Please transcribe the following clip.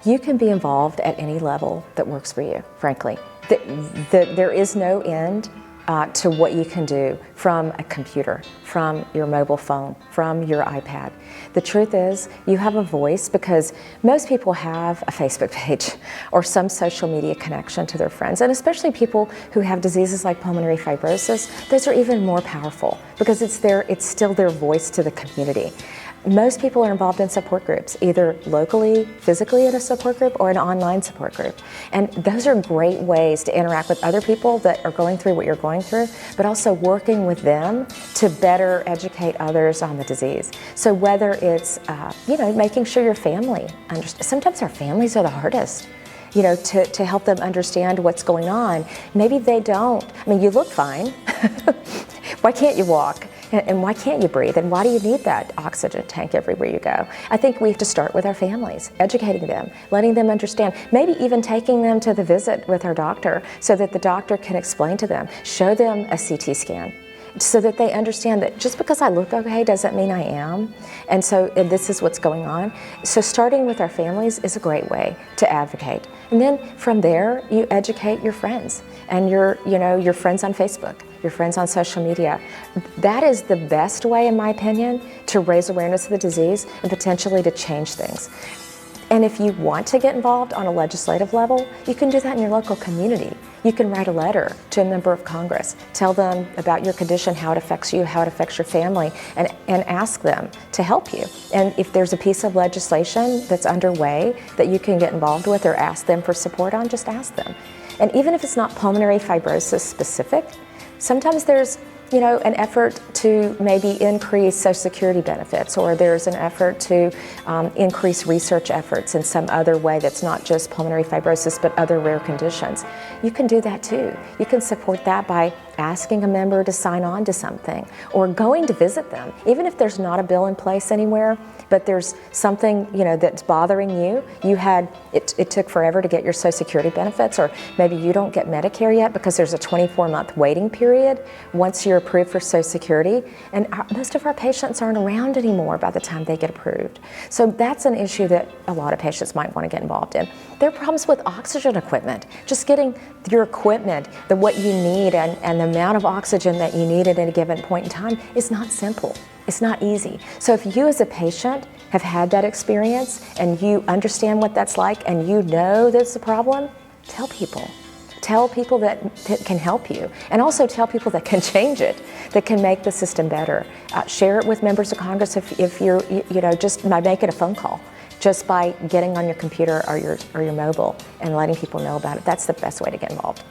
You can be involved at any level that works for you, frankly. There is no end to what you can do from a computer, from your mobile phone, from your iPad. The truth is, you have a voice because most people have a Facebook page or some social media connection to their friends, and especially people who have diseases like pulmonary fibrosis. Those are even more powerful because it's still their voice to the community. Most people are involved in support groups, either locally, physically in a support group, or an online support group. And those are great ways to interact with other people that are going through what you're going through, but also working with them to better educate others on the disease. So whether it's, making sure your family understands. Sometimes our families are the hardest. To help them understand what's going on. Maybe they don't. I mean, you look fine. Why can't you walk? And why can't you breathe? And why do you need that oxygen tank everywhere you go? I think we have to start with our families, educating them, letting them understand, maybe even taking them to the visit with our doctor so that the doctor can explain to them, show them a CT scan, so that they understand that just because I look okay doesn't mean I am. And this is what's going on. So starting with our families is a great way to advocate. And then from there, you educate your friends and your friends on Facebook, your friends on social media. That is the best way, in my opinion, to raise awareness of the disease and potentially to change things. And if you want to get involved on a legislative level, you can do that in your local community. You can write a letter to a member of Congress, tell them about your condition, how it affects you, how it affects your family, and ask them to help you. And if there's a piece of legislation that's underway that you can get involved with or ask them for support on, just ask them. And even if it's not pulmonary fibrosis specific, sometimes there's an effort to maybe increase Social Security benefits, or there's an effort to increase research efforts in some other way that's not just pulmonary fibrosis but other rare conditions. You can do that too. You can support that by asking a member to sign on to something or going to visit them. Even if there's not a bill in place anywhere, but there's something that's bothering you. It took forever to get your Social Security benefits, or maybe you don't get Medicare yet because there's a 24-month waiting period once you're approved for Social Security, and most of our patients aren't around anymore by the time they get approved. So that's an issue that a lot of patients might want to get involved in. There are problems with oxygen equipment. Just getting your equipment, what you need and the amount of oxygen that you need at any given point in time is not simple. It's not easy. So if you as a patient have had that experience and you understand what that's like and you know that's a problem, tell people. Tell people that can help you, and also tell people that can change it, that can make the system better. Share it with members of Congress if you're, just by making a phone call, just by getting on your computer or your mobile and letting people know about it. That's the best way to get involved.